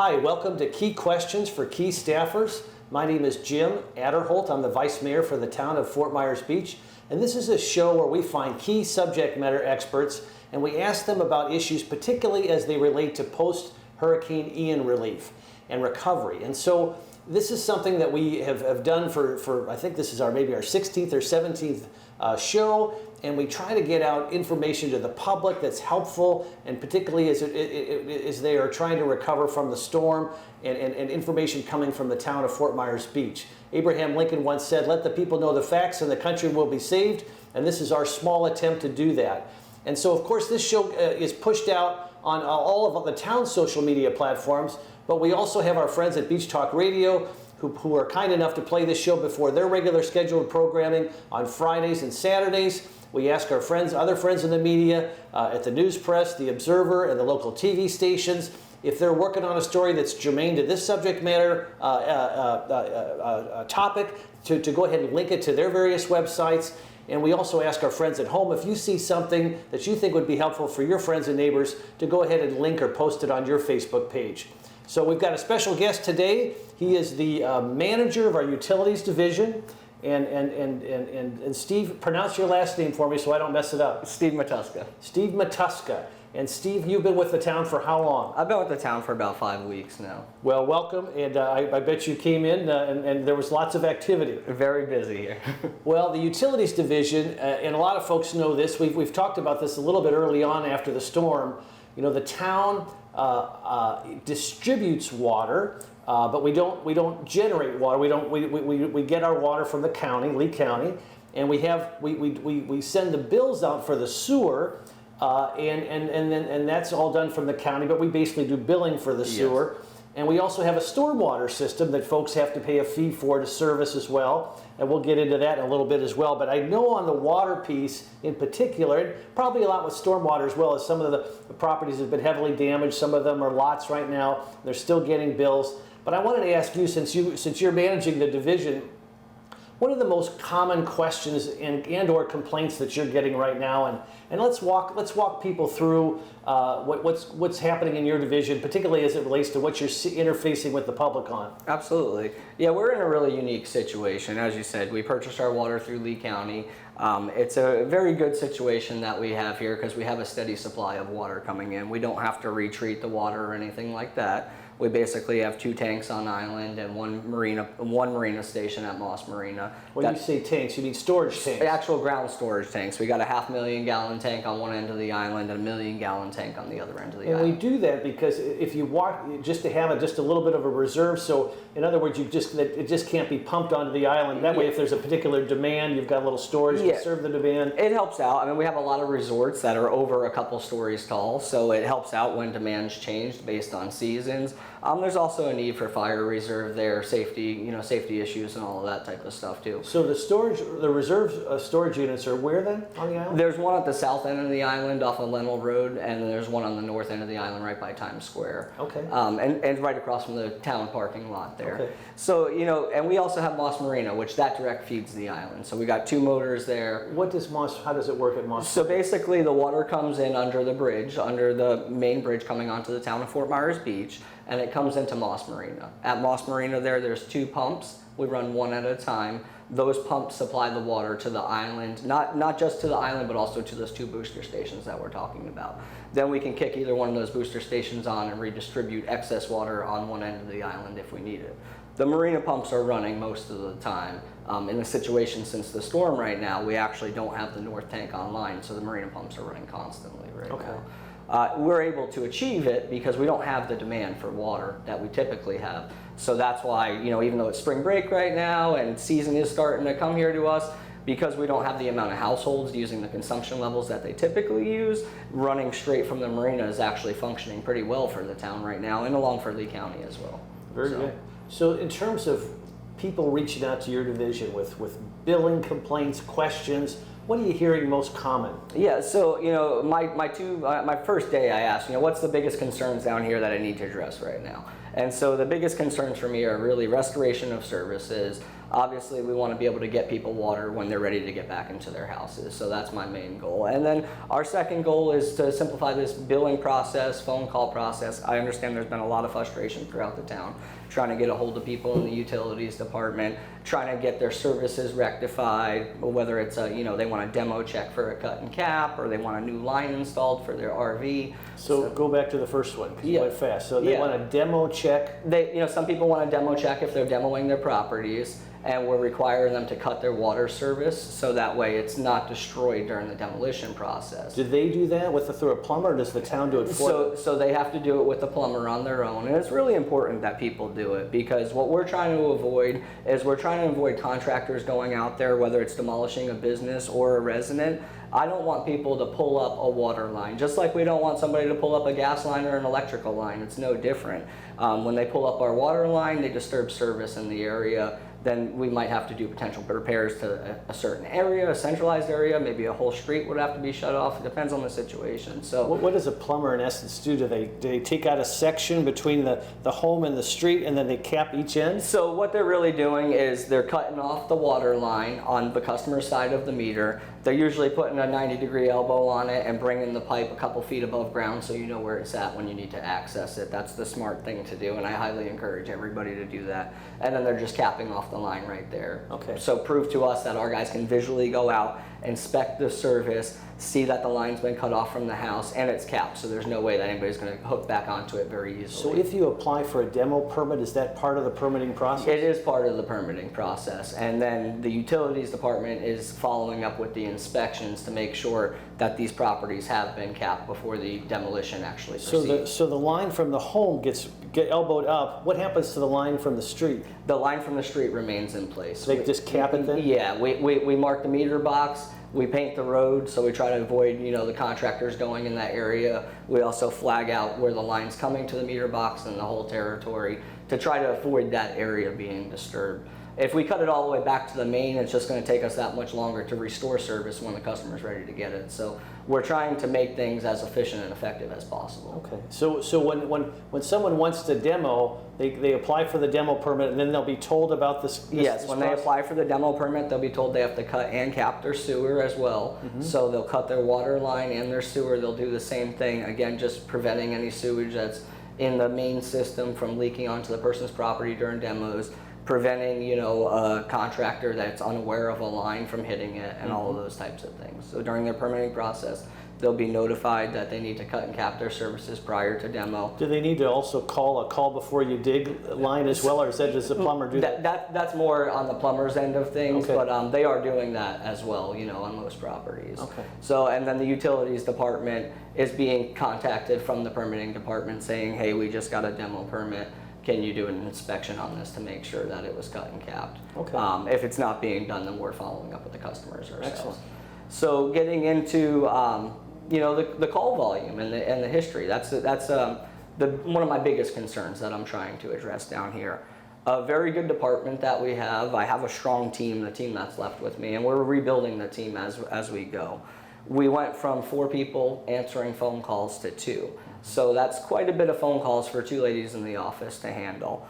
Hi, welcome to Key Questions for Key Staffers. My name is Jim Adderholt. I'm the Vice Mayor for the town of Fort Myers Beach. And this is a show where we find key subject matter experts and we ask them about issues particularly as they relate to post-Hurricane Ian relief and recovery. And so this is something that we have done for I think this is maybe our 16th or 17th show, and we try to get out information to the public that's helpful, and particularly as they are trying to recover from the storm and information coming from the town of Fort Myers Beach. Abraham Lincoln once said, "Let the people know the facts and the country will be saved," and this is our small attempt to do that. And so of course this show is pushed out on all of the town's social media platforms, but we also have our friends at Beach Talk Radio who are kind enough to play this show before their regular scheduled programming on Fridays and Saturdays. We ask our friends, other friends in the media, at the News Press, the Observer, and the local TV stations, if they're working on a story that's germane to this subject matter topic, to go ahead and link it to their various websites. And we also ask our friends at home, if you see something that you think would be helpful for your friends and neighbors, to go ahead and link or post it on your Facebook page. So we've got a special guest today. He is the manager of our utilities division. And Steve, pronounce your last name for me so I don't mess it up. Steve Matuska. Steve Matuska. And Steve, you've been with the town for how long? I've been with the town for about 5 weeks now. Well, welcome, and I bet you came in and there was lots of activity. Very busy here. Well, the utilities division, and a lot of folks know this, we've talked about this a little bit early on after the storm. You know, the town distributes water, but we don't generate water. We get our water from the county, Lee County, and we send the bills out for the sewer, and that's all done from the county. But we basically do billing for the sewer, and we also have a stormwater system that folks have to pay a fee for to service as well. And we'll get into that in a little bit as well. But I know on the water piece in particular, and probably a lot with stormwater as well, as some of the properties have been heavily damaged. Some of them are lots right now. They're still getting bills. But I wanted to ask you, since you're managing the division, what are the most common questions and or complaints that you're getting right now? And let's walk people through what's happening in your division, particularly as it relates to what you're interfacing with the public on. Absolutely. Yeah, we're in a really unique situation. As you said, we purchased our water through Lee County. It's a very good situation that we have here because we have a steady supply of water coming in. We don't have to retreat the water or anything like that. We basically have 2 tanks on island and one marina station at Moss Marina. When you say tanks, you mean storage tanks? Actual ground storage tanks. We got a 500,000 gallon tank on one end of the island and a 1,000,000 gallon tank on the other end of the island. And we do that because if you walk, just to have just a little bit of a reserve, so in other words, it just can't be pumped onto the island. That way, if there's a particular demand, you've got a little storage to serve the demand. It helps out. I mean, we have a lot of resorts that are over a couple stories tall, so it helps out when demand's changed based on seasons. There's also a need for fire reserve there, safety issues and all of that type of stuff too. So the reserve storage units are where then on the island? There's one at the south end of the island off of Lenwell Road, and then there's one on the north end of the island right by Times Square. Okay. And right across from the town parking lot there. Okay. So, and we also have Moss Marina, which that direct feeds the island. So we got 2 motors there. How does it work at Moss? So basically the water comes in under the bridge, under the main bridge coming onto the town of Fort Myers Beach, and it comes into Moss Marina. At Moss Marina there's 2 pumps. We run one at a time. Those pumps supply the water to the island, not just to the island, but also to those 2 booster stations that we're talking about. Then we can kick either one of those booster stations on and redistribute excess water on one end of the island if we need it. The marina pumps are running most of the time. In the situation since the storm right now, we actually don't have the north tank online, so the marina pumps are running constantly right now. We're able to achieve it because we don't have the demand for water that we typically have. So that's why, even though it's spring break right now and season is starting to come here to us, because we don't have the amount of households using the consumption levels that they typically use, running straight from the marina is actually functioning pretty well for the town right now and along for Lee County as well. Very good. So in terms of people reaching out to your division with billing complaints, questions, what are you hearing most common? Yeah, so my first day I asked, what's the biggest concerns down here that I need to address right now? And so the biggest concerns for me are really restoration of services, obviously we want to be able to get people water when they're ready to get back into their houses. So that's my main goal. And then our second goal is to simplify this billing process, phone call process. I understand there's been a lot of frustration throughout the town trying to get a hold of people in the utilities department, trying to get their services rectified, whether it's they want a demo check for a cut and cap, or they want a new line installed for their RV. So go back to the first one, because you went fast. So they want a demo check. Some people want a demo check if they're demoing their properties, and we're requiring them to cut their water service so that way it's not destroyed during the demolition process. Do they do that through a plumber, or does the town do it for them? So they have to do it with the plumber on their own, and it's really important that people do it, because what we're trying to avoid is contractors going out there, whether it's demolishing a business or a resident. I don't want people to pull up a water line, just like we don't want somebody to pull up a gas line or an electrical line. It's no different. When they pull up our water line, they disturb service in the area. Then we might have to do potential repairs to a certain area, a centralized area, maybe a whole street would have to be shut off. It depends on the situation. So what does a plumber in essence do? Do they take out a section between the home and the street, and then they cap each end? So what they're really doing is they're cutting off the water line on the customer side of the meter. They're usually putting a 90-degree elbow on it and bringing the pipe a couple feet above ground so you know where it's at when you need to access it. That's the smart thing to do, and I highly encourage everybody to do that. And then they're just capping off the line right there. Okay. So prove to us that our guys can visually go out, inspect the service, see that the line's been cut off from the house, and it's capped, so there's no way that anybody's going to hook back onto it very easily. So if you apply for a demo permit, is that part of the permitting process? It is part of the permitting process, and then the utilities department is following up with the inspections to make sure that these properties have been capped before the demolition actually proceeds. So the line from the home gets elbowed up. What happens to the line from the street? The line from the street remains in place. They just cap it then? Yeah, we mark the meter box. We paint the road, so we try to avoid, the contractors going in that area. We also flag out where the line's coming to the meter box and the whole territory to try to avoid that area being disturbed. If we cut it all the way back to the main, it's just going to take us that much longer to restore service when the customer's ready to get it. So we're trying to make things as efficient and effective as possible. Okay. So when someone wants to demo, they apply for the demo permit, and then they'll be told about this. Yes, when they apply for the demo permit, they'll be told they have to cut and cap their sewer as well. Mm-hmm. So they'll cut their water line and their sewer. They'll do the same thing, again, just preventing any sewage that's in the main system from leaking onto the person's property during demos, preventing, a contractor that's unaware of a line from hitting it, and all of those types of things. So during their permitting process, they'll be notified that they need to cut and cap their services prior to demo. Do they need to also call before you dig line as well, or does the plumber do that? That's more on the plumber's end of things, okay. But they are doing that as well, on most properties. Okay. So, and then the utilities department is being contacted from the permitting department saying, hey, we just got a demo permit. Can you do an inspection on this to make sure that it was cut and capped? Okay. If it's not being done, then we're following up with the customers ourselves. Excellent. So getting into the call volume and the history, that's one of my biggest concerns that I'm trying to address down here. A very good department that we have. I have a strong team, the team that's left with me, and we're rebuilding the team as we go. We went from 4 people answering phone calls to 2. So that's quite a bit of phone calls for 2 ladies in the office to handle.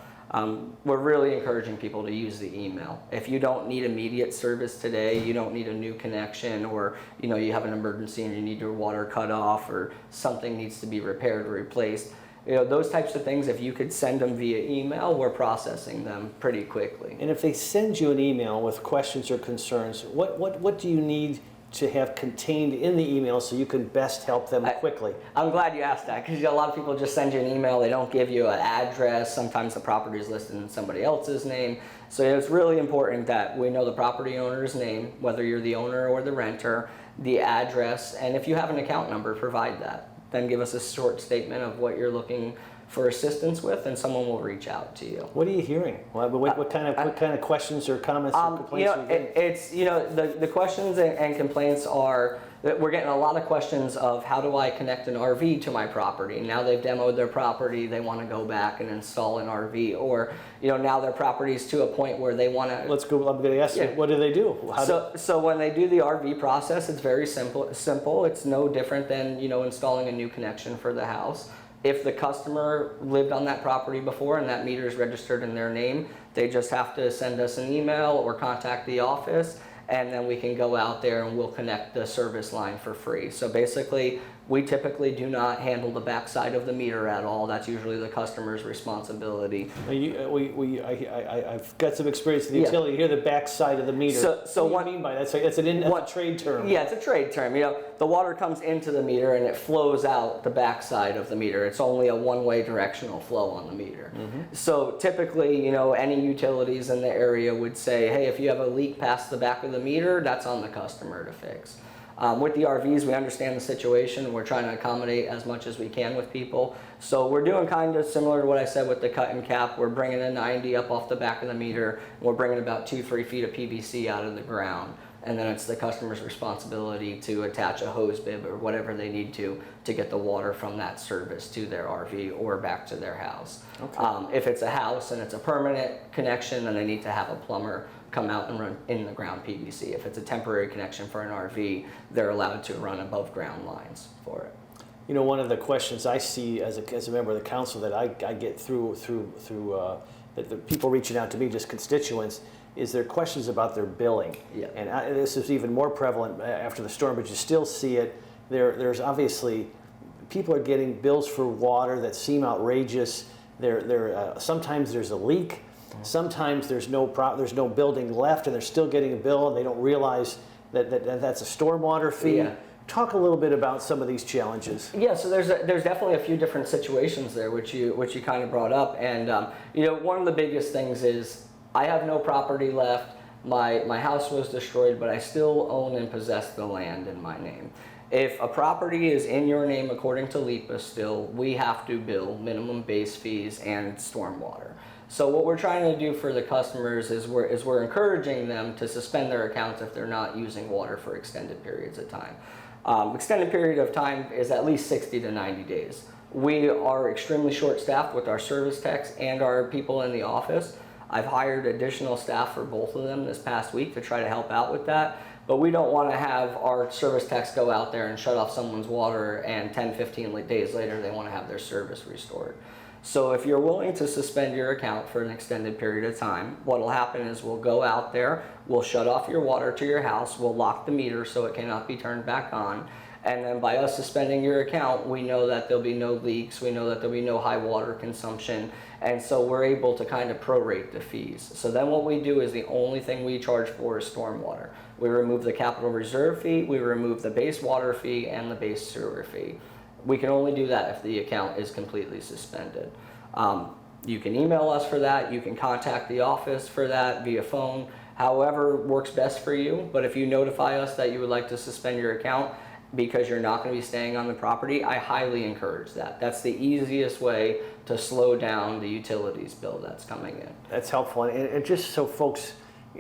We're really encouraging people to use the email. If you don't need immediate service today, you don't need a new connection, or you have an emergency and you need your water cut off, or something needs to be repaired or replaced, those types of things, if you could send them via email, we're processing them pretty quickly. And if they send you an email with questions or concerns, what do you need to have contained in the email so you can best help them quickly? I'm glad you asked that, because a lot of people just send you an email. They don't give you an address. Sometimes the property is listed in somebody else's name. So it's really important that we know the property owner's name, whether you're the owner or the renter, the address, and if you have an account number, provide that. Then give us a short statement of what you're looking for assistance with, and someone will reach out to you. What are you hearing? What kind of questions or comments or complaints are you getting? It's the questions and complaints are that we're getting a lot of questions of how do I connect an RV to my property? Now they've demoed their property, they want to go back and install an RV, or now their property's to a point where they want to. Let's go. I'm going to ask you. What do they do? So when they do the RV process, it's very simple. It's no different than installing a new connection for the house. If the customer lived on that property before and that meter is registered in their name, they just have to send us an email or contact the office, and then we can go out there and we'll connect the service line for free. So basically, we typically do not handle the backside of the meter at all. That's usually the customer's responsibility. I've got some experience in the utility here, the backside of the meter. So what do you mean by that? That's a trade term. Yeah, it's a trade term. You know, the water comes into the meter and it flows out the backside of the meter. It's only a one-way directional flow on the meter. So typically, you know, any utilities in the area would say, hey, if you have a leak past the back of the meter, that's on the customer to fix. With the RVs, we understand the situation. We're trying to accommodate as much as we can with people. So we're doing kind of similar to what I said with the cut and cap. We're bringing a 90 up off the back of the meter. And we're bringing about 2-3 feet of PVC out of the ground. And then it's the customer's responsibility to attach a hose bib or whatever they need to get the water from that service to their RV or back to their house. Okay. If it's a house and it's a permanent connection, then they need to have a plumber come out and run in the ground PVC. If it's a temporary connection for an RV, they're allowed to run above ground lines for it. You know, one of the questions I see as a member of the council that I get through the people reaching out to me, just constituents, is there questions about their billing. Yeah. And this is even more prevalent after the storm, but you still see it. There's obviously, people are getting bills for water that seem outrageous. Sometimes there's a leak. Sometimes there's no building left and they're still getting a bill and they don't realize that that's a stormwater fee. Yeah. Talk a little bit about some of these challenges. Yeah, so there's definitely a few different situations there which you kind of brought up, and you know, one of the biggest things is I have no property left. My house was destroyed, but I still own and possess the land in my name. If a property is in your name according to LIPA still, we have to bill minimum base fees and stormwater. So what we're trying to do for the customers is we're encouraging them to suspend their accounts if they're not using water for extended periods of time. Extended period of time is at least 60 to 90 days. We are extremely short-staffed with our service techs and our people in the office. I've hired additional staff for both of them this past week to try to help out with that. But we don't want to have our service techs go out there and shut off someone's water and 10, 15 days later they want to have their service restored. So if you're willing to suspend your account for an extended period of time, what will happen is we'll go out there, we'll shut off your water to your house, we'll lock the meter so it cannot be turned back on, and then by us suspending your account, we know that there'll be no leaks, we know that there'll be no high water consumption, and so we're able to kind of prorate the fees. So then what we do is the only thing we charge for is stormwater. We remove the capital reserve fee, we remove the base water fee, and the base sewer fee. We can only do that if the account is completely suspended. You can email us for that, you can contact the office for that via phone, however works best for you. But if you notify us that you would like to suspend your account because you're not going to be staying on the property, I highly encourage that. That's the easiest way to slow down the utilities bill that's coming in. That's helpful. And just so folks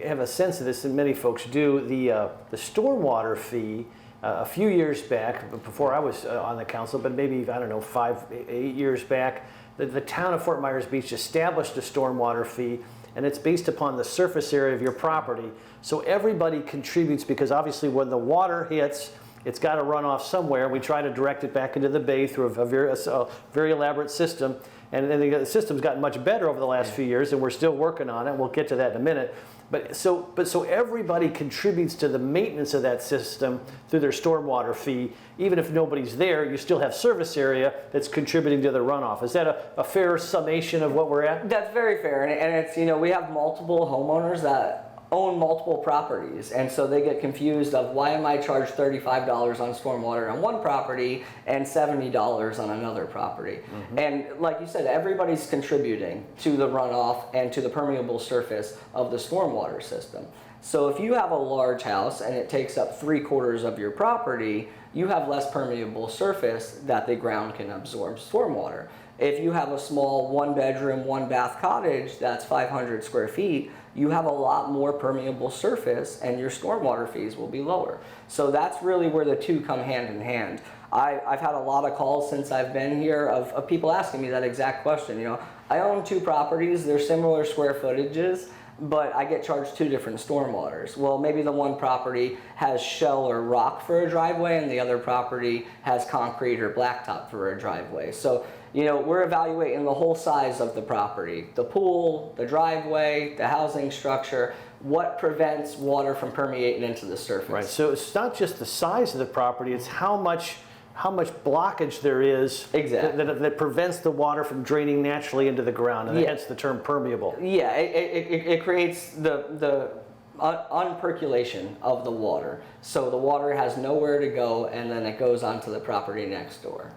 have a sense of this, and many folks do, the stormwater fee, a few years back, before I was on the council, but maybe, I don't know, 5-8 years back, the town of Fort Myers Beach established a stormwater fee, and it's based upon the surface area of your property. So everybody contributes, because obviously when the water hits, it's got to run off somewhere. We try to direct it back into the bay through a very elaborate system. And the system's gotten much better over the last few years, and we're still working on it. We'll get to that in a minute. But so everybody contributes to the maintenance of that system through their stormwater fee. Even if nobody's there, you still have service area that's contributing to the runoff. Is that a fair summation of what we're at? That's very fair, and it's, you know, we have multiple homeowners that own multiple properties, and so they get confused of why am I charged $35 on stormwater on one property and $70 on another property. Mm-hmm. And like you said, everybody's contributing to the runoff and to the permeable surface of the stormwater system. So if you have a large house and it takes up 3/4 of your property, you have less permeable surface that the ground can absorb stormwater. If you have a small 1-bedroom, 1-bath cottage that's 500 square feet, you have a lot more permeable surface and your stormwater fees will be lower. So that's really where the two come hand in hand. I've had a lot of calls since I've been here of people asking me that exact question. You know, I own 2 properties, they're similar square footages, but I get charged 2 different stormwaters. Well, maybe the one property has shell or rock for a driveway and the other property has concrete or blacktop for a driveway. So we're evaluating the whole size of the property, the pool, the driveway, the housing structure, what prevents water from permeating into the surface. Right, so it's not just the size of the property, it's how much blockage there is Exactly. that prevents the water from draining naturally into the ground, and hence the term permeable. Yeah, it creates the unpercolation of the water. So the water has nowhere to go, and then it goes onto the property next door.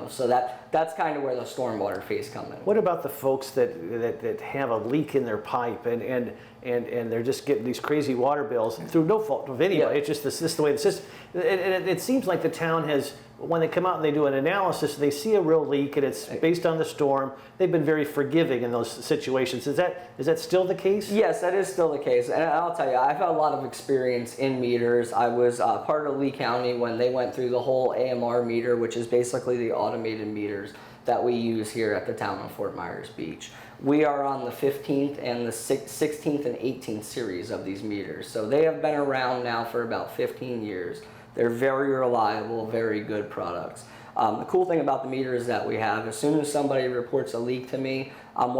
So that's kind of where the stormwater fees come in. What about the folks that have a leak in their pipe and they're just getting these crazy water bills through no fault of anybody? Yeah. It's just this is the way the system. It seems like the town has, when they come out and they do an analysis, they see a real leak and it's based on the storm. They've been very forgiving in those situations. Is that still the case? Yes, that is still the case. And I'll tell you, I've had a lot of experience in meters. I was part of Lee County when they went through the whole AMR meter, which is basically the automated meters that we use here at the town of Fort Myers Beach. We are on the 15th and the 16th and 18th series of these meters. So they have been around now for about 15 years. They're very reliable, very good products. The cool thing about the meters that we have, as soon as somebody reports a leak to me, I'm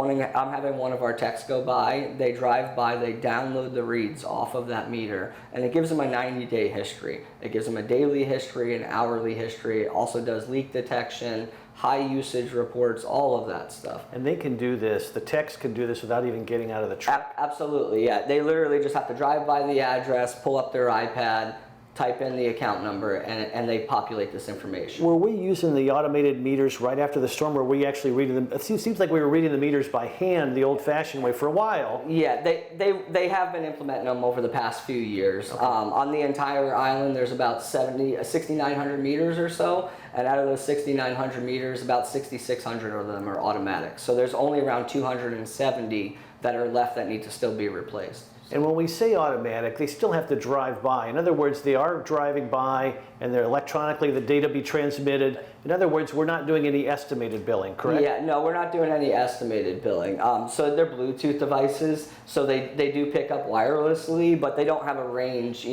having one of our techs go by, they drive by, they download the reads off of that meter, and it gives them a 90-day history. It gives them a daily history, an hourly history. It also does leak detection, high usage reports, all of that stuff. And they can do this, the techs can do this without even getting out of the truck. Absolutely, yeah. They literally just have to drive by the address, pull up their iPad, type in the account number, and they populate this information. Were we using the automated meters right after the storm? Were we actually reading them? It seems like we were reading the meters by hand the old-fashioned way for a while. Yeah, they have been implementing them over the past few years. Okay. On the entire island, there's about 6,900 meters or so, and out of those 6,900 meters, about 6,600 of them are automatic. So there's only around 270 that are left that need to still be replaced. And when we say automatic, they still have to drive by. In other words, they are driving by and they're electronically, the data be transmitted. In other words, we're not doing any estimated billing, correct? Yeah, no, we're not doing any estimated billing. So they're Bluetooth devices, so they do pick up wirelessly, but they don't have a range,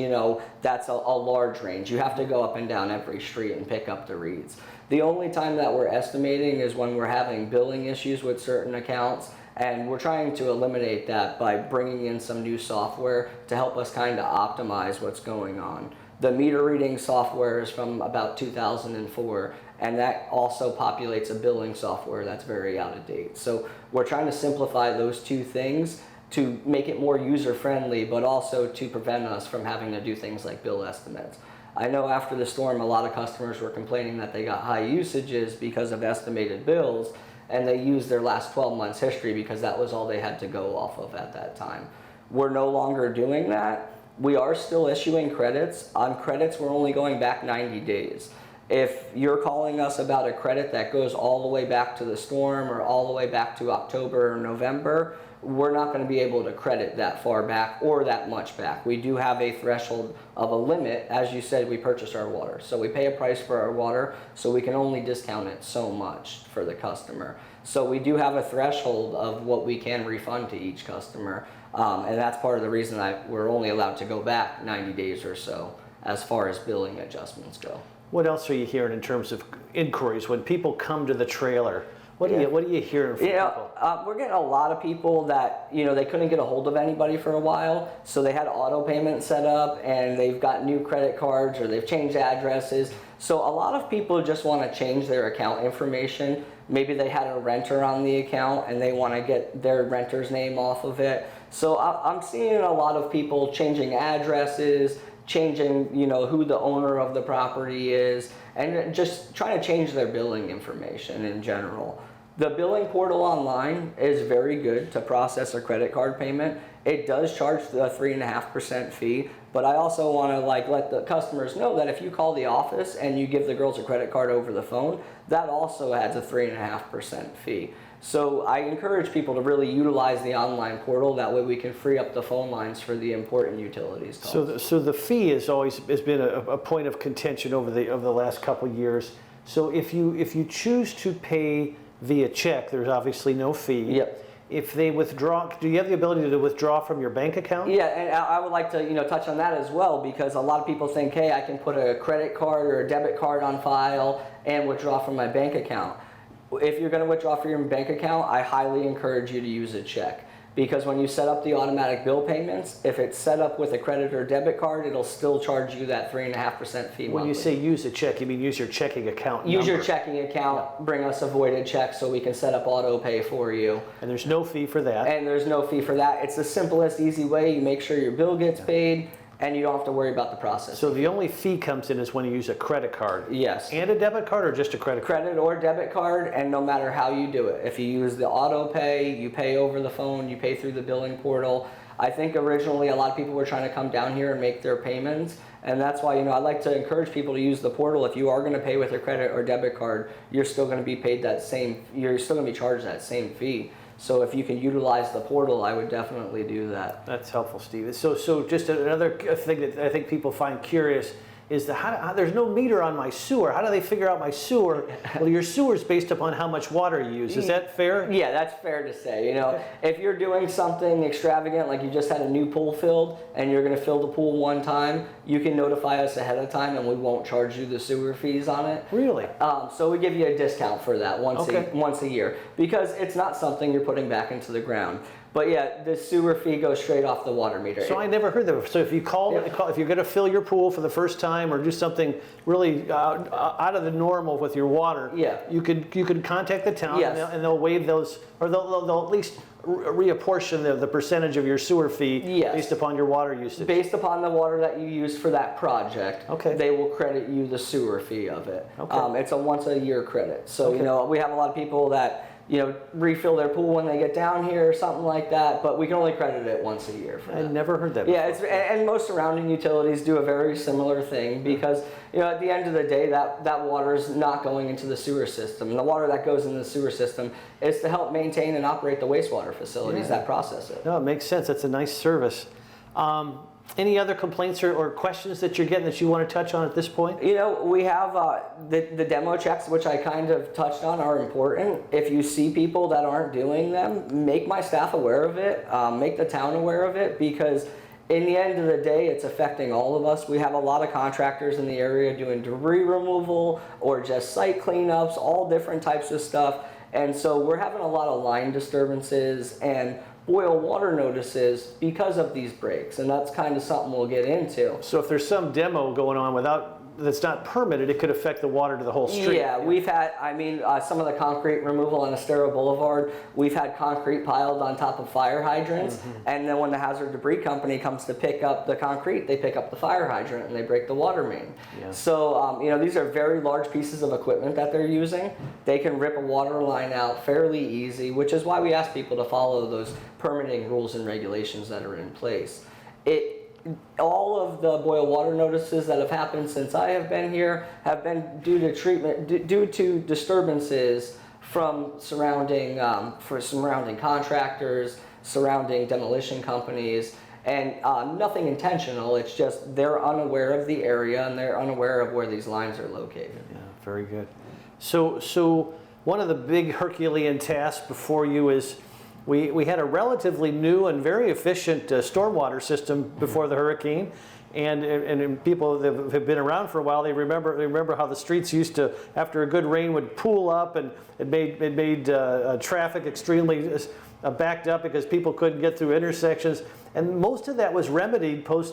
that's a large range. You have to go up and down every street and pick up the reads. The only time that we're estimating is when we're having billing issues with certain accounts. And we're trying to eliminate that by bringing in some new software to help us kind of optimize what's going on. The meter reading software is from about 2004, and that also populates a billing software that's very out of date. So we're trying to simplify those two things to make it more user-friendly, but also to prevent us from having to do things like bill estimates. I know after the storm, a lot of customers were complaining that they got high usages because of estimated bills, and they used their last 12 months history because that was all they had to go off of at that time. We're no longer doing that. We are still issuing credits. On credits, we're only going back 90 days. If you're calling us about a credit that goes all the way back to the storm or all the way back to October or November, we're not going to be able to credit that far back or that much back. We do have a threshold of a limit. As you said, we purchase our water. So we pay a price for our water, so we can only discount it so much for the customer. So we do have a threshold of what we can refund to each customer. And that's part of the reason we're only allowed to go back 90 days or so as far as billing adjustments go. What else are you hearing in terms of inquiries when people come to the trailer? What are you hearing from people? We're getting a lot of people that, they couldn't get a hold of anybody for a while, so they had auto payment set up and they've got new credit cards or they've changed addresses. So a lot of people just want to change their account information. Maybe they had a renter on the account and they want to get their renter's name off of it. So I'm seeing a lot of people changing addresses, changing, who the owner of the property is, and just trying to change their billing information in general. The billing portal online is very good to process a credit card payment. It does charge the 3.5% fee, but I also want to let the customers know that if you call the office and you give the girls a credit card over the phone, that also adds a 3.5% fee. So I encourage people to really utilize the online portal. That way we can free up the phone lines for the important utilities calls. So the fee has been a point of contention over the last couple of years. So if you choose to pay via check, there's obviously no fee. Yep. If they withdraw, do you have the ability to withdraw from your bank account? Yeah, and I would like to touch on that as well, because a lot of people think, hey, I can put a credit card or a debit card on file and withdraw from my bank account. If you're going to withdraw from your bank account, I highly encourage you to use a check. Because when you set up the automatic bill payments, if it's set up with a credit or debit card, it'll still charge you that 3.5% fee monthly. When you say use a check, you mean use your checking account number. Use your checking account, bring us a voided check so we can set up auto pay for you. And there's no fee for that. And there's no fee for that. It's the simplest, easy way. You make sure your bill gets paid, and you don't have to worry about the process. So the only fee comes in is when you use a credit card. Yes. And a debit card, or just a credit card? Credit or debit card, and no matter how you do it. If you use the auto pay, you pay over the phone, you pay through the billing portal. I think originally a lot of people were trying to come down here and make their payments, and that's why, I like to encourage people to use the portal. If you are going to pay with a credit or debit card, you're still going to be paid you're still going to be charged that same fee. So if you can utilize the portal, I would definitely do that. That's helpful, Steve. So just another thing that I think people find curious is how there's no meter on my sewer. How do they figure out my sewer? Well, your sewer is based upon how much water you use. Is that fair? Yeah, that's fair to say. If you're doing something extravagant, like you just had a new pool filled and you're going to fill the pool one time, you can notify us ahead of time and we won't charge you the sewer fees on it. Really? So we give you a discount for that once a year, because it's not something you're putting back into the ground. But yeah, the sewer fee goes straight off the water meter. So I never heard that. So if you if you're going to fill your pool for the first time or do something really out of the normal with your water, you could contact the town, and they'll waive those, or they'll at least reapportion the percentage of your sewer fee based upon your water usage. Based upon the water that you used for that project, okay, they will credit you the sewer fee of it. Okay. It's a once a year credit. So we have a lot of people that refill their pool when they get down here or something like that, but we can only credit it once a year for that. I never heard that before. And most surrounding utilities do a very similar thing, because at the end of the day, that water is not going into the sewer system. And the water that goes into the sewer system is to help maintain and operate the wastewater facilities that process it. No, it makes sense. That's a nice service. Any other complaints or questions that you're getting that you want to touch on at this point? We have the demo checks, which I kind of touched on, are important. If you see people that aren't doing them, make my staff aware of it, make the town aware of it, because in the end of the day, it's affecting all of us. We have a lot of contractors in the area doing debris removal or just site cleanups, all different types of stuff. And so we're having a lot of line disturbances and boil water notices because of these breaks, and that's kind of something we'll get into. So if there's some demo going on that's not permitted, it could affect the water to the whole street. Yeah, we've had, some of the concrete removal on Estero Boulevard, we've had concrete piled on top of fire hydrants, and then when the hazard debris company comes to pick up the concrete, they pick up the fire hydrant and they break the water main. Yeah. So, these are very large pieces of equipment that they're using. They can rip a water line out fairly easy, which is why we ask people to follow those permitting rules and regulations that are in place. All of the boil water notices that have happened since I have been here have been due to disturbances from surrounding contractors, surrounding demolition companies, and nothing intentional. It's just they're unaware of the area and they're unaware of where these lines are located. Yeah, very good. So one of the big Herculean tasks before you is we had a relatively new and very efficient stormwater system before the hurricane, and people that have been around for a while, they remember how the streets used to, after a good rain, would pool up, and it made traffic extremely backed up because people couldn't get through intersections. And most of that was remedied prior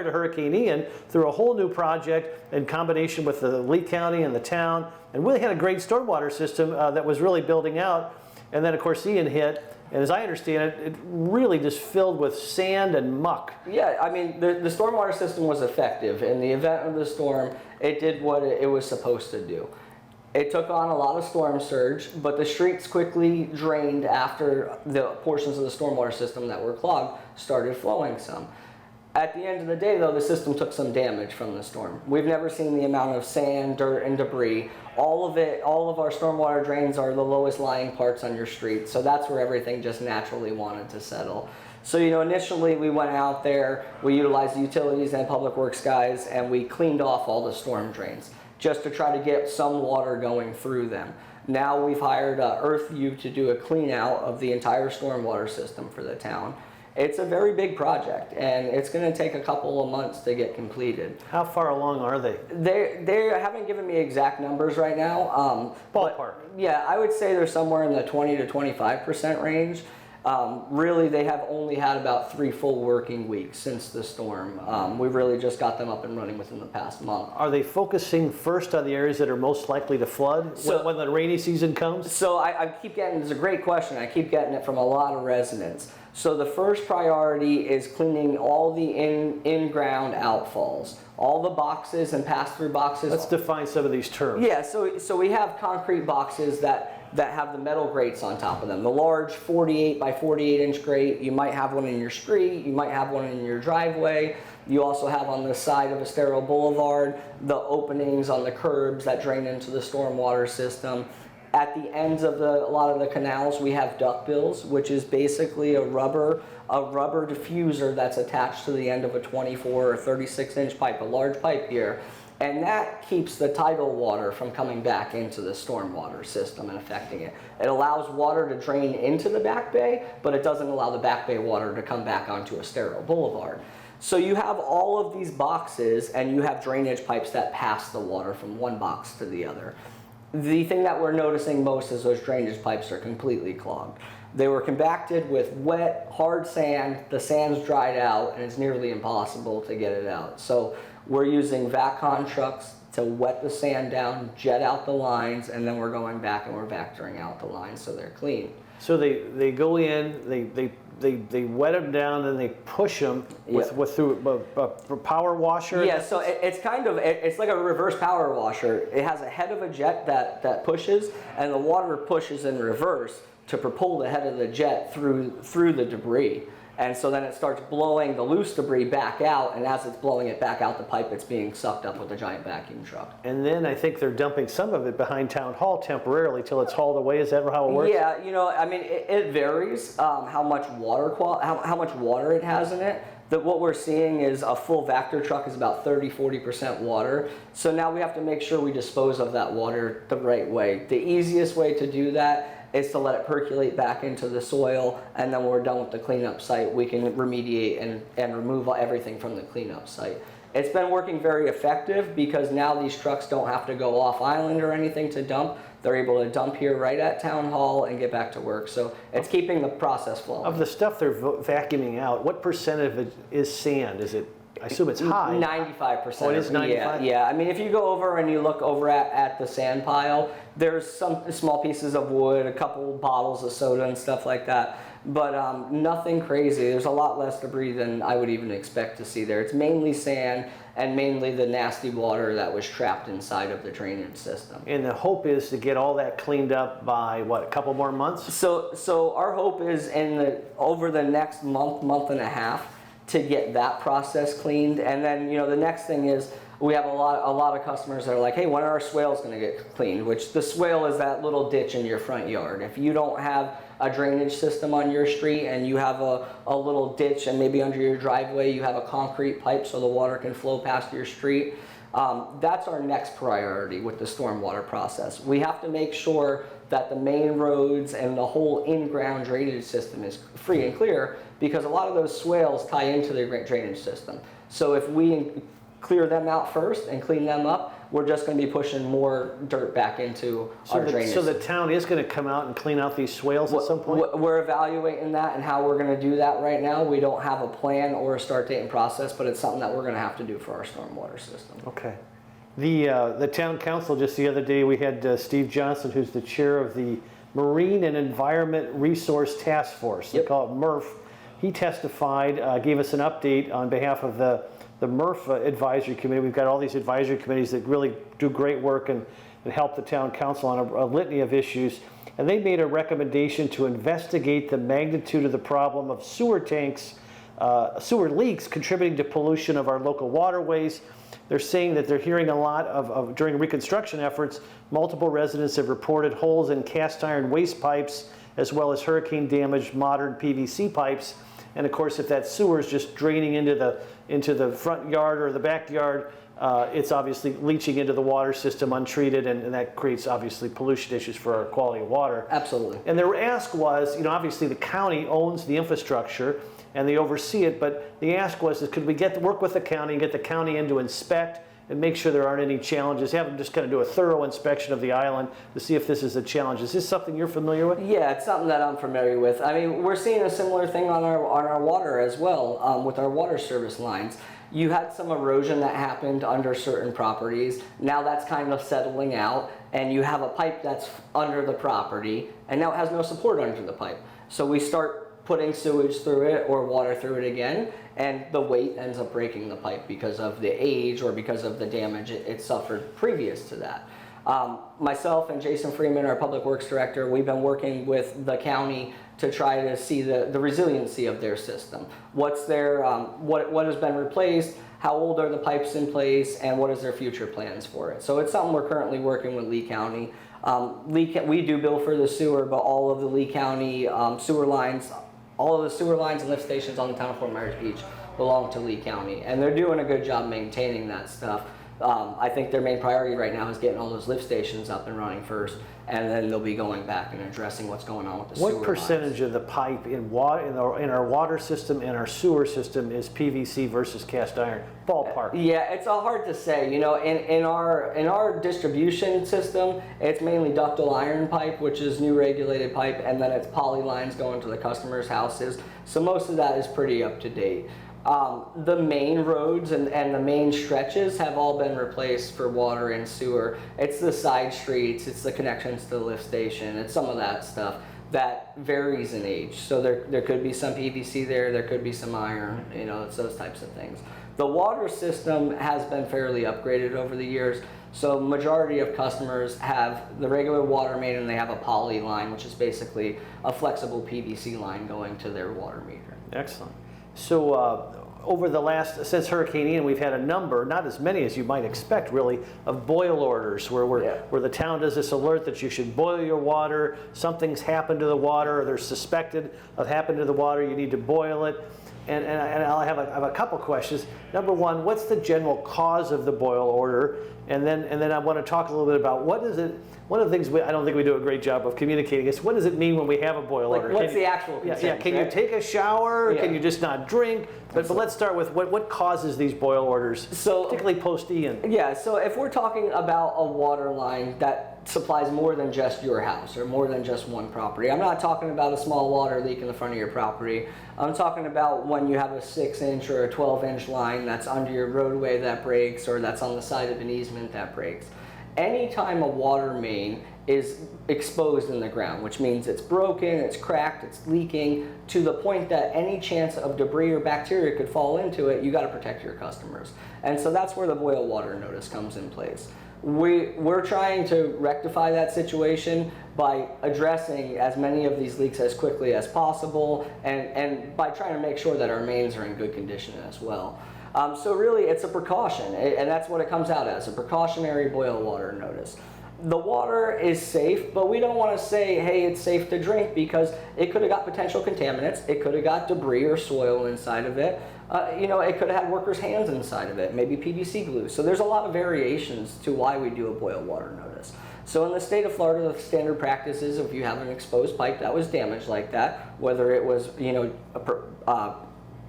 to Hurricane Ian through a whole new project in combination with the Lee County and the town, and really had a great stormwater system that was really building out. And then, of course, Ian hit, and as I understand it, it really just filled with sand and muck. Yeah, the stormwater system was effective. In the event of the storm, it did what it was supposed to do. It took on a lot of storm surge, but the streets quickly drained after the portions of the stormwater system that were clogged started flowing some. At the end of the day, though, the system took some damage from the storm. We've never seen the amount of sand, dirt, and debris. All of our stormwater drains are the lowest lying parts on your street, so that's where everything just naturally wanted to settle. So, initially we went out there, we utilized the utilities and public works guys, and we cleaned off all the storm drains just to try to get some water going through them. Now we've hired EarthView to do a clean out of the entire stormwater system for the town. It's a very big project, and it's going to take a couple of months to get completed. How far along are they? They haven't given me exact numbers right now. Ballpark. Yeah, I would say they're somewhere in the 20 to 25% range. Really, they have only had about 3 full working weeks since the storm. We really just got them up and running within the past month. Are they focusing first on the areas that are most likely to flood when the rainy season comes? So I keep getting, it's a great question, I keep getting it from a lot of residents. So the first priority is cleaning all the in-ground outfalls. All the boxes and pass-through boxes. Let's define some of these terms. Yeah, so we have concrete boxes that have the metal grates on top of them. The large 48 by 48 inch grate, you might have one in your street, you might have one in your driveway. You also have on the side of a sterile boulevard, the openings on the curbs that drain into the stormwater system. At the ends of a lot of the canals, we have duckbills, which is basically a rubber diffuser that's attached to the end of a 24 or 36 inch pipe, a large pipe here. And that keeps the tidal water from coming back into the stormwater system and affecting it. It allows water to drain into the back bay, but it doesn't allow the back bay water to come back onto a sterile boulevard. So you have all of these boxes, and you have drainage pipes that pass the water from one box to the other. The thing that we're noticing most is those drainage pipes are completely clogged. They were compacted with wet, hard sand. The sand's dried out, and it's nearly impossible to get it out. So we're using VACCON trucks to wet the sand down, jet out the lines, and then we're going back and we're vectoring out the lines so they're clean. So they go in, they wet them down, and they push them through a power washer. Yeah, so it's like a reverse power washer. It has a head of a jet that pushes, and the water pushes in reverse to propel the head of the jet through the debris. And so then it starts blowing the loose debris back out, and as it's blowing it back out the pipe, it's being sucked up with a giant vacuum truck. And then I think they're dumping some of it behind Town Hall temporarily till it's hauled away. Is that how it works? Yeah, I mean, it varies how much water it has in it. What we're seeing is a full Vector truck is about 30-40% water. So now we have to make sure we dispose of that water the right way. The easiest way to do that is to let it percolate back into the soil, and then when we're done with the cleanup site, we can remediate and remove everything from the cleanup site. It's been working very effective because now these trucks don't have to go off island or anything to dump. They're able to dump here right at Town Hall and get back to work. So it's keeping the process flowing. Of the stuff they're vacuuming out, what percent of it is sand? Is it? I assume it's high. 95%. Oh, it is 95%? Yeah. I mean, if you go over and you look over at the sand pile, there's some small pieces of wood, a couple bottles of soda and stuff like that. But nothing crazy. There's a lot less debris than I would even expect to see there. It's mainly sand and mainly the nasty water that was trapped inside of the drainage system. And the hope is to get all that cleaned up by, what, a couple more months? So our hope is over the next month and a half, to get that process cleaned. And then the next thing is we have a lot of customers that are like, hey, when are our swales going to get cleaned? Which the swale is that little ditch in your front yard. If you don't have a drainage system on your street and you have a little ditch, and maybe under your driveway you have a concrete pipe so the water can flow past your street, that's our next priority with the stormwater process. We have to make sure that the main roads and the whole in-ground drainage system is free and clear, because a lot of those swales tie into the drainage system. So if we clear them out first and clean them up, we're just going to be pushing more dirt back into our drainage. So the town is going to come out and clean out these swales at some point? We're evaluating that and how we're going to do that right now. We don't have a plan or a start date and process, but it's something that we're going to have to do for our stormwater system. Okay. The town council, just the other day, we had Steve Johnson, who's the chair of the Marine and Environment Resource Task Force. They call it MRF. He testified, gave us an update on behalf of the MRF advisory committee. We've got all these advisory committees that really do great work and help the town council on a litany of issues. And they made a recommendation to investigate the magnitude of the problem of sewer leaks contributing to pollution of our local waterways. They're saying that they're hearing a lot during reconstruction efforts, multiple residents have reported holes in cast iron waste pipes, as well as hurricane damaged modern PVC pipes. And of course, if that sewer is just draining into the front yard or the backyard, it's obviously leaching into the water system untreated, and that creates obviously pollution issues for our quality of water. Absolutely. And their ask was, obviously the county owns the infrastructure and they oversee it, but the ask was, could we work with the county and get the county in to inspect and make sure there aren't any challenges, have them just kind of do a thorough inspection of the island to see if this is a challenge. Is this something you're familiar with? Yeah, it's something that I'm familiar with. I mean, we're seeing a similar thing on our water as well, with our water service lines. You had some erosion that happened under certain properties. Now that's kind of settling out, and you have a pipe that's under the property, and now it has no support under the pipe. So we start putting sewage through it or water through it again, and the weight ends up breaking the pipe because of the age or because of the damage it suffered previous to that. Myself and Jason Freeman, our Public Works Director, we've been working with the county to try to see the resiliency of their system. What's their, what has been replaced, how old are the pipes in place, and what is their future plans for it. So it's something we're currently working with Lee County. We do bill for the sewer, but all of the Lee County sewer lines, all of the sewer lines and lift stations on the town of Fort Myers Beach belong to Lee County, and they're doing a good job maintaining that stuff. I think their main priority right now is getting all those lift stations up and running first, and then they'll be going back and addressing what's going on with the sewer lines. What percentage of the pipe in our water system and our sewer system is PVC versus cast iron? Ballpark. Yeah, it's hard to say. In our distribution system, it's mainly ductile iron pipe, which is new regulated pipe, and then it's poly lines going to the customers' houses. So most of that is pretty up to date. The main roads and the main stretches have all been replaced for water and sewer. It's the side streets, it's the connections to the lift station, it's some of that stuff that varies in age. So there could be some PVC there could be some iron, it's those types of things. The water system has been fairly upgraded over the years. So majority of customers have the regular water main, and they have a poly line, which is basically a flexible PVC line going to their water meter. Excellent. So since Hurricane Ian, we've had a number, not as many as you might expect really, of boil orders where the town does this alert that you should boil your water, something's happened to the water, or they're suspected of happened to the water, you need to boil it. And I have a couple questions. Number one, what's the general cause of the boil order? And then I want to talk a little bit about what is it. One of the things I don't think we do a great job of communicating is what does it mean when we have a boil order? What's the actual consent? Can you take a shower? Can you just not drink? But let's start with what causes these boil orders, particularly post-Ian. Yeah, so if we're talking about a water line that supplies more than just your house or more than just one property. I'm not talking about a small water leak in the front of your property. I'm talking about when you have a 6-inch or a 12-inch line that's under your roadway that breaks, or that's on the side of an easement that breaks. Anytime a water main is exposed in the ground, which means it's broken, it's cracked, it's leaking, to the point that any chance of debris or bacteria could fall into it, you got to protect your customers. And so that's where the boil water notice comes in place. We're trying to rectify that situation by addressing as many of these leaks as quickly as possible, and by trying to make sure that our mains are in good condition as well. So really it's a precaution, and that's what it comes out as, a precautionary boil water notice. The water is safe, but we don't want to say, hey, it's safe to drink, because it could have got potential contaminants, it could have got debris or soil inside of it. It could have had workers' hands inside of it, maybe PVC glue. So there's a lot of variations to why we do a boil water notice. So in the state of Florida, the standard practice is if you have an exposed pipe that was damaged like that, whether it was,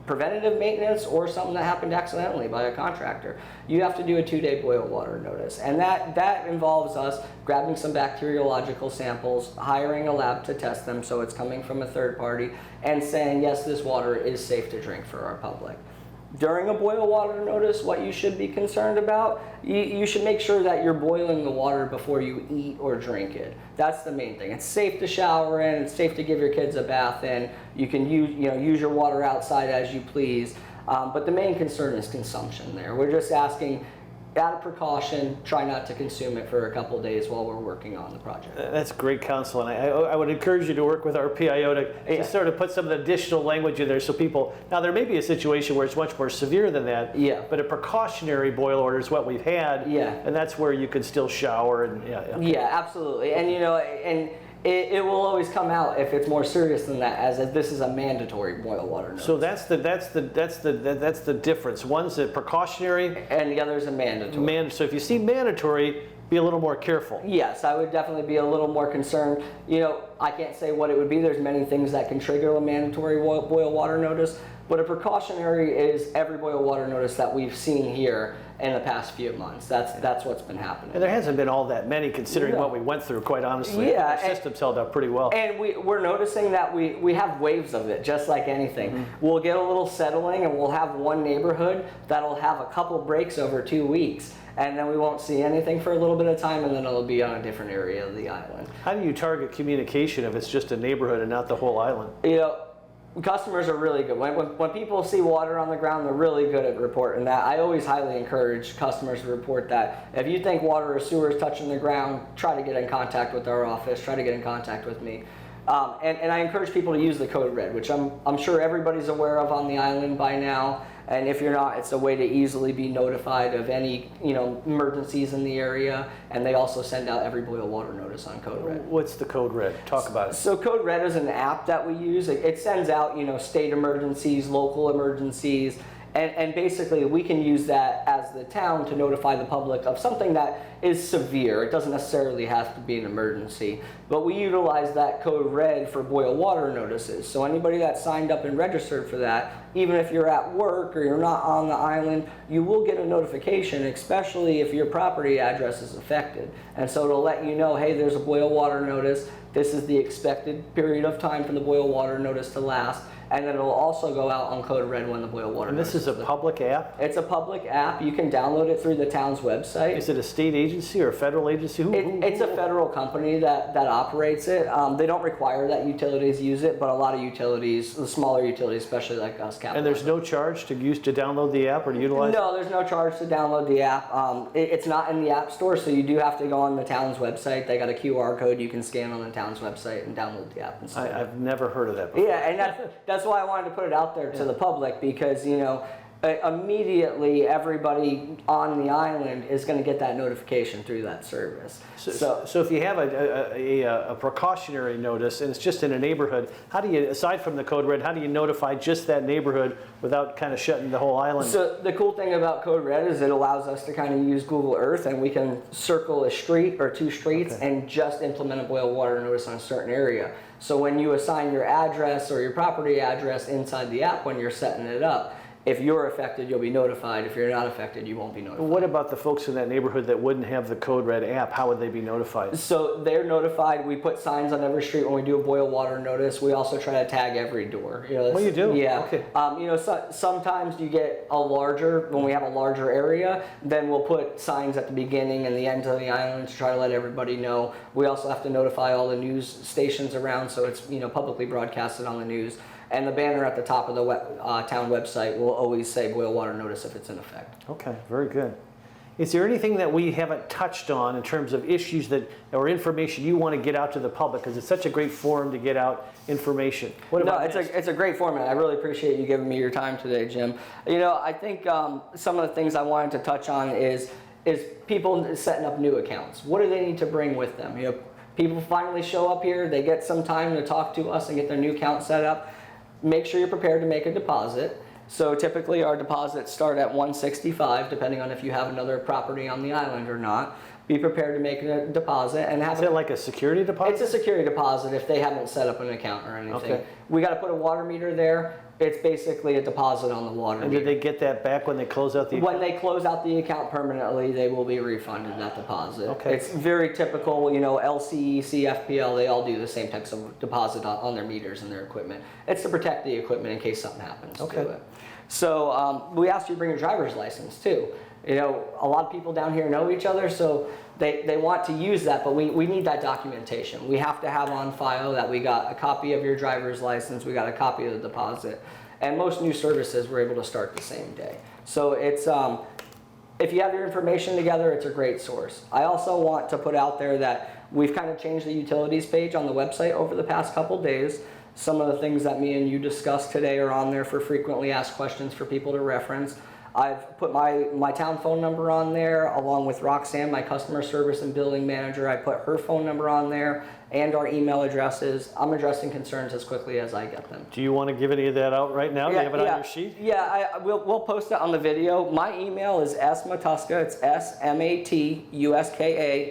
preventative maintenance or something that happened accidentally by a contractor, you have to do a 2-day boil water notice. And that involves us grabbing some bacteriological samples, hiring a lab to test them so it's coming from a third party, and saying, yes, this water is safe to drink for our public. During a boil water notice, what you should be concerned about, you should make sure that you're boiling the water before you eat or drink it. That's the main thing. It's safe to shower in, it's safe to give your kids a bath in. You can use your water outside as you please. But the main concern is consumption there. We're just asking, out of precaution, try not to consume it for a couple days while we're working on the project. That's great counsel, and I would encourage you to work with our PIO to sort of put some additional language in there so people, now there may be a situation where it's much more severe than that, but a precautionary boil order is what we've had, and that's where you can still shower. And Yeah, absolutely. And It will always come out if it's more serious than that, as if this is a mandatory boil water notice. So that's the difference. One's a precautionary, And the other is a mandatory. so if you see mandatory, be a little more careful. Yes, I would definitely be a little more concerned. You know, I can't say what it would be. There's many things that can trigger a mandatory boil water notice, but a precautionary is every boil water notice that we've seen here in the past few months. That's what's been happening. And there hasn't been all that many considering what we went through, quite honestly. Yeah, The system's held up pretty well. And we're noticing that we have waves of it, just like anything. We'll get a little settling, and we'll have one neighborhood that'll have a couple breaks over 2 weeks, and then we won't see anything for a little bit of time, and then it'll be on a different area of the island. How do you target communication if it's just a neighborhood and not the whole island? You know, customers are really good. When people see water on the ground, they're really good at reporting that. I always highly encourage customers to report that. If you think water or sewer is touching the ground, try to get in contact with our office, try to get in contact with me. And I encourage people to use the code red, which I'm sure everybody's aware of on the island by now. And if you're not, it's a way to easily be notified of any, emergencies in the area. And they also send out every boil water notice on code red. What's the code red? Talk about it. So code red is an app that we use. It sends out, state emergencies, local emergencies. And basically, we can use that as the town to notify the public of something that is severe. It doesn't necessarily have to be an emergency. But we utilize that code red for boil water notices. So anybody that signed up and registered for that, even if you're at work or you're not on the island, you will get a notification, especially if your property address is affected. And so it'll let you know, hey, there's a boil water notice. This is the expected period of time for the boil water notice to last. And then it'll also go out on code red when the boil water And this is a public app? It's a public app. You can download it through the town's website. Is it a state agency or a federal agency? It's a federal company that operates it. They don't require that utilities use it, but a lot of utilities, the smaller utilities, especially like us, capitalize. And there's no charge to download the app or to utilize it? No, there's no charge to download the app. It's not in the App Store, so you do have to go on the town's website. They got a QR code you can scan on the town's website and download the app. I've never heard of that before. Yeah, and that's why I wanted to put it out there to the public, because immediately everybody on the island is going to get that notification through that service. So if you have a precautionary notice and it's just in a neighborhood, how do you, aside from the code red, how do you notify just that neighborhood without kind of shutting the whole island? So the cool thing about code red is it allows us to kind of use Google Earth, and we can circle a street or two streets and just implement a boil water notice on a certain area. So when you assign your address or your property address inside the app when you're setting it up, if you're affected, you'll be notified. If you're not affected, you won't be notified. What about the folks in that neighborhood that wouldn't have the code red app? How would they be notified? So they're notified. We put signs on every street when we do a boil water notice. We also try to tag every door. Oh, you do? Yeah. Okay. Sometimes you get when we have a larger area, then we'll put signs at the beginning and the ends of the island to try to let everybody know. We also have to notify all the news stations around, so it's publicly broadcasted on the news. And the banner at the top of the town website will always say boil water notice if it's in effect. Okay, very good. Is there anything that we haven't touched on in terms of issues or information you want to get out to the public? Because it's such a great forum to get out information. It's a great format. I really appreciate you giving me your time today, Jim. I think some of the things I wanted to touch on is people setting up new accounts. What do they need to bring with them? People finally show up here, they get some time to talk to us and get their new account set up. Make sure you're prepared to make a deposit. So typically our deposits start at $165, depending on if you have another property on the island or not. Be prepared to make a deposit and have. Is it like a security deposit? It's a security deposit if they haven't set up an account or anything. Okay. We got to put a water meter there. It's basically a deposit on the water meter. And did they get that back when they close out the account? When they close out the account permanently, they will be refunded that deposit. Okay. It's very typical, LCE, CFPL, they all do the same types of deposit on their meters and their equipment. It's to protect the equipment in case something happens to it. So we asked you to bring your driver's license too. A lot of people down here know each other, so they want to use that, but we need that documentation. We have to have on file that we got a copy of your driver's license, we got a copy of the deposit, and most new services we're able to start the same day. So it's if you have your information together, it's a great source. I also want to put out there that we've kind of changed the utilities page on the website over the past couple days. Some of the things that me and you discussed today are on there for frequently asked questions for people to reference. I've put my town phone number on there, along with Roxanne, my customer service and billing manager. I put her phone number on there and our email addresses. I'm addressing concerns as quickly as I get them. Do you want to give any of that out right now? Do you have it on your sheet? Yeah, we'll post it on the video. My email is smatuska, it's smatuska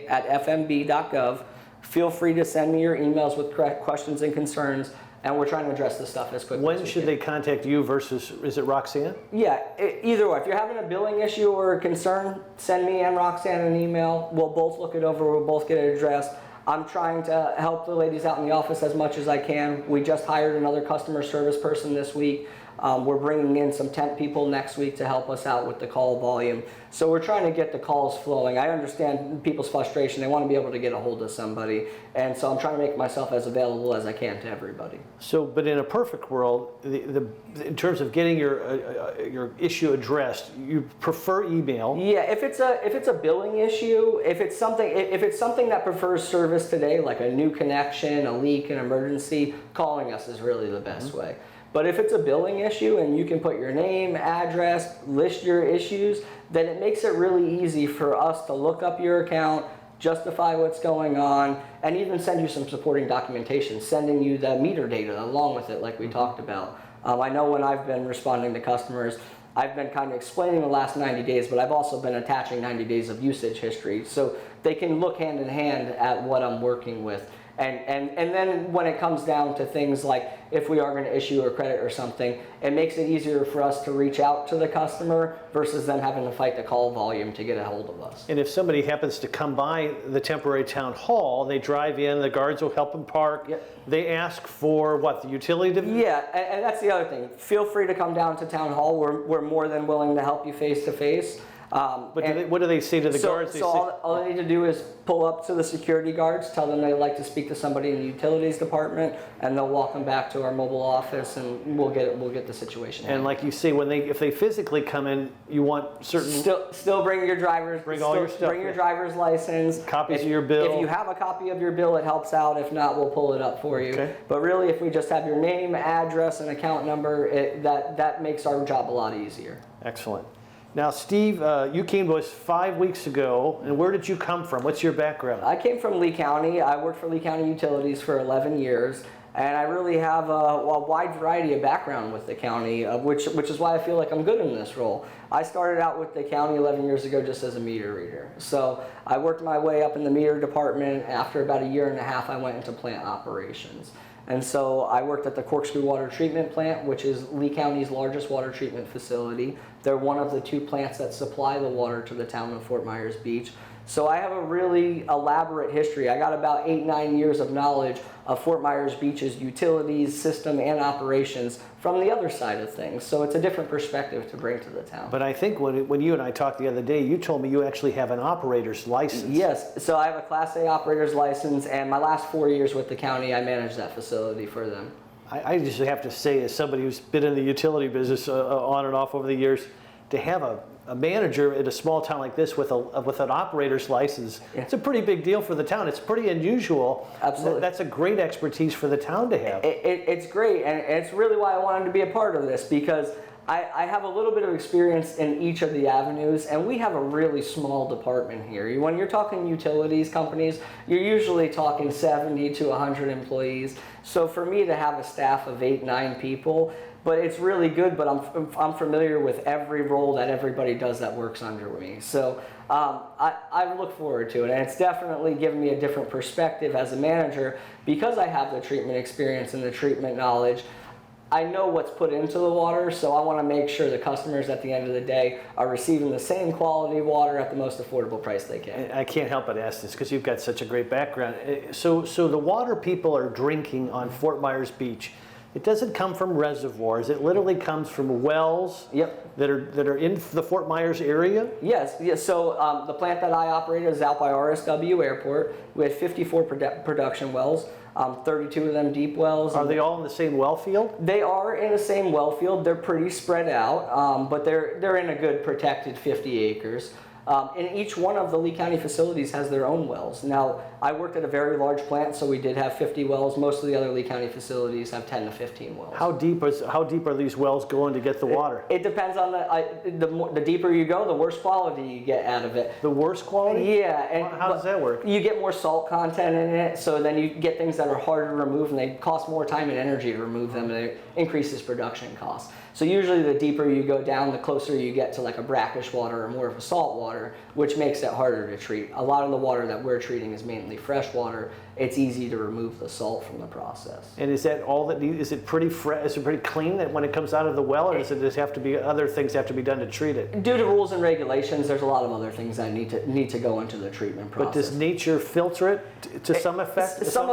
@fmb.gov. Feel free to send me your emails with questions and concerns, and we're trying to address this stuff as quickly as we can. When should they contact you versus, is it Roxanne? Yeah, either way. If you're having a billing issue or a concern, send me and Roxanne an email. We'll both look it over. We'll both get it addressed. I'm trying to help the ladies out in the office as much as I can. We just hired another customer service person this week. We're bringing in some temp people next week to help us out with the call volume. So we're trying to get the calls flowing. I understand people's frustration. They want to be able to get a hold of somebody. And so I'm trying to make myself as available as I can to everybody. So, but in a perfect world, in terms of getting your issue addressed, you prefer email? Yeah, if it's a billing issue, if it's something that prefers service today, like a new connection, a leak, an emergency, calling us is really the best way. But if it's a billing issue and you can put your name, address, list your issues, then it makes it really easy for us to look up your account, justify what's going on, and even send you some supporting documentation, sending you the meter data along with it like we talked about. I know when I've been responding to customers, I've been kind of explaining the last 90 days, but I've also been attaching 90 days of usage history so they can look hand in hand at what I'm working with. And then when it comes down to things like if we are going to issue a credit or something, it makes it easier for us to reach out to the customer versus them having to fight the call volume to get a hold of us. And if somebody happens to come by the temporary town hall, they drive in, the guards will help them park. Yep. They ask for what, the utility division? Yeah, and that's the other thing. Feel free to come down to town hall. We're more than willing to help you face to face. But what do they say to the guards? All they need to do is pull up to the security guards, tell them they'd like to speak to somebody in the utilities department, and they'll walk them back to our mobile office, and we'll get the situation. And like you say, if they physically come in, you want certain still bring your driver's all your stuff. Bring your driver's license, copies of your bill. If you have a copy of your bill, it helps out. If not, we'll pull it up for you. Okay. But really, if we just have your name, address, and account number, that makes our job a lot easier. Excellent. Now, Steve, you came to us 5 weeks ago, and where did you come from? What's your background? I came from Lee County. I worked for Lee County Utilities for 11 years, and I really have a wide variety of background with the county, which is why I feel like I'm good in this role. I started out with the county 11 years ago just as a meter reader. So I worked my way up in the meter department. After about a year and a half, I went into plant operations. And so I worked at the Corkscrew Water Treatment Plant, which is Lee County's largest water treatment facility. They're one of the 2 plants that supply the water to the town of Fort Myers Beach. So I have a really elaborate history. I got about 8-9 years of knowledge of Fort Myers Beach's utilities, system, and operations from the other side of things. So it's a different perspective to bring to the town. But I think when you and I talked the other day, you told me you actually have an operator's license. Yes, so I have a Class A operator's license, and my last 4 years with the county, I managed that facility for them. I just have to say, as somebody who's been in the utility business on and off over the years, to have a manager at a small town like this with an operator's license, it's a pretty big deal for the town. It's pretty unusual. Absolutely. That's a great expertise for the town to have. It's great, and it's really why I wanted to be a part of this, because I have a little bit of experience in each of the avenues, and we have a really small department here. When you're talking utilities companies, you're usually talking 70 to 100 employees. So for me to have a staff of 8-9 people, but it's really good, but I'm familiar with every role that everybody does that works under me. So I look forward to it, and it's definitely given me a different perspective as a manager because I have the treatment experience and the treatment knowledge. I know what's put into the water, so I want to make sure the customers at the end of the day are receiving the same quality water at the most affordable price they can. I can't help but ask this because you've got such a great background. So the water people are drinking on Fort Myers Beach, it doesn't come from reservoirs. It literally comes from wells. Yep. that are in the Fort Myers area? Yes. So the plant that I operate is out by RSW Airport. We have 54 production wells. 32 of them deep wells. Are they all in the same well field? They are in the same well field. They're pretty spread out, but they're in a good protected 50 acres. And each one of the Lee County facilities has their own wells. Now, I worked at a very large plant, so we did have 50 wells. Most of the other Lee County facilities have 10 to 15 wells. How deep are these wells going to get the water? It depends on the deeper you go, the worse quality you get out of it. The worst quality? Yeah. And how does that work? You get more salt content in it, so then you get things that are harder to remove, and they cost more time and energy to remove them, and it increases production costs. So usually the deeper you go down, the closer you get to like a brackish water or more of a salt water, which makes it harder to treat. A lot of the water that we're treating is mainly fresh water. It's easy to remove the salt from the process. And is that all that needs? Is it pretty fresh? Is it pretty clean that when it comes out of the well, or does it just have to be other things have to be done to treat it? Due to rules and regulations, there's a lot of other things that need to go into the treatment process. But does nature filter it to some effect? Some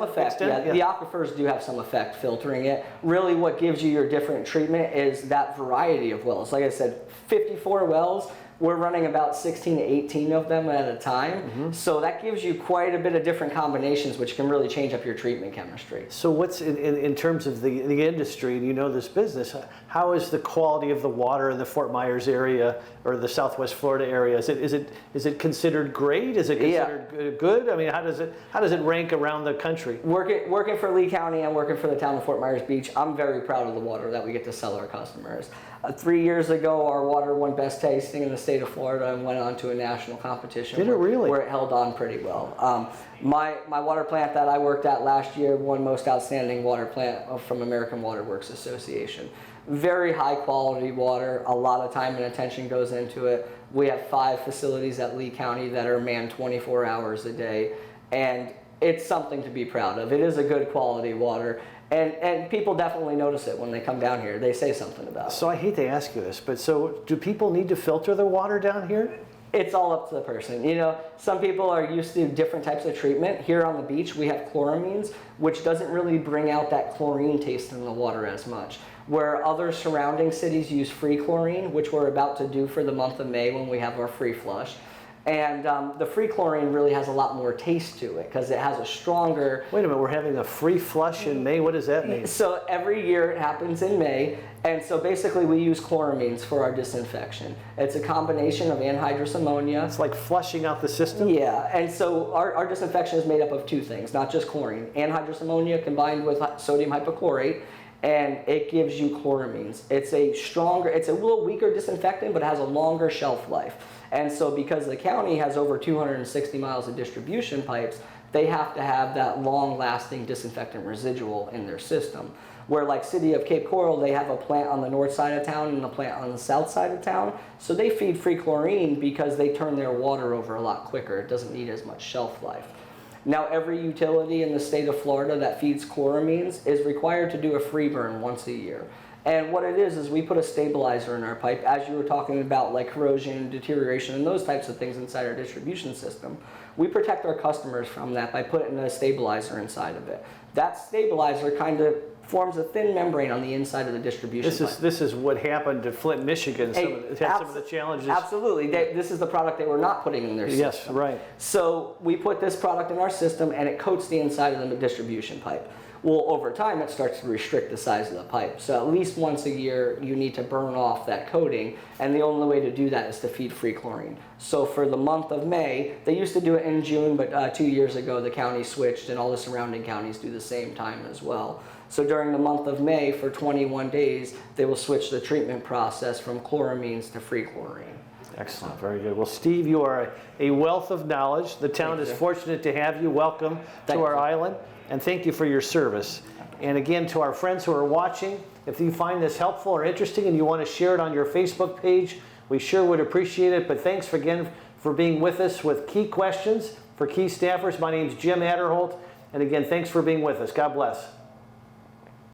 effect, yeah. The aquifers do have some effect filtering it. Really what gives you your different treatment is that variety of wells. Like I said, 54 wells, we're running about 16 to 18 of them at a time. Mm-hmm. So that gives you quite a bit of different combinations, which can really change up your treatment chemistry. So what's in terms of the industry, and you know this business, how is the quality of the water in the Fort Myers area or the Southwest Florida area? Is it considered great? Is it considered good? I mean, how does it rank around the country? Working for Lee County and working for the town of Fort Myers Beach, I'm very proud of the water that we get to sell our customers. 3 years ago, our water won best tasting in the state of Florida and went on to a national competition. Did it really? Where it held on pretty well. My water plant that I worked at last year won most outstanding water plant from American Water Works Association. Very high quality water. A lot of time and attention goes into it. We have 5 facilities at Lee County that are manned 24 hours a day, and it's something to be proud of. It is a good quality water. And people definitely notice it when they come down here. They say something about it. So I hate to ask you this, but so do people need to filter their water down here? It's all up to the person. You know, some people are used to different types of treatment. Here on the beach, we have chloramines, which doesn't really bring out that chlorine taste in the water as much. Where other surrounding cities use free chlorine, which we're about to do for the month of May when we have our free flush. And the free chlorine really has a lot more taste to it because it has a stronger... Wait a minute, we're having a free flush in May? What does that mean? So every year it happens in May, and so basically we use chloramines for our disinfection. It's a combination of anhydrous ammonia. It's like flushing out the system? Yeah, and so our disinfection is made up of 2 things, not just chlorine. Anhydrous ammonia combined with sodium hypochlorite, and it gives you chloramines. It's a little weaker disinfectant, but it has a longer shelf life. And so because the county has over 260 miles of distribution pipes, they have to have that long-lasting disinfectant residual in their system. Where like City of Cape Coral, they have a plant on the north side of town and a plant on the south side of town. So they feed free chlorine because they turn their water over a lot quicker. It doesn't need as much shelf life. Now every utility in the state of Florida that feeds chloramines is required to do a free burn once a year. And what it is we put a stabilizer in our pipe, as you were talking about, like corrosion, deterioration, and those types of things inside our distribution system. We protect our customers from that by putting a stabilizer inside of it. That stabilizer kind of forms a thin membrane on the inside of the distribution pipe. This is what happened to Flint, Michigan. It had some of the challenges. Absolutely. This is the product they were not putting in their system. Yes, right. So we put this product in our system, and it coats the inside of the distribution pipe. Well, over time, it starts to restrict the size of the pipe. So at least once a year, you need to burn off that coating, and the only way to do that is to feed free chlorine. So for the month of May, they used to do it in June, but 2 years ago, the county switched, and all the surrounding counties do the same time as well. So during the month of May, for 21 days, they will switch the treatment process from chloramines to free chlorine. Excellent, very good. Well, Steve, you are a wealth of knowledge. The town is fortunate to have you. Welcome to our island. And thank you for your service. And again, to our friends who are watching, if you find this helpful or interesting and you want to share it on your Facebook page, we sure would appreciate it. But thanks again for being with us with key questions for key staffers. My name is Jim Adderholt. And again, thanks for being with us. God bless.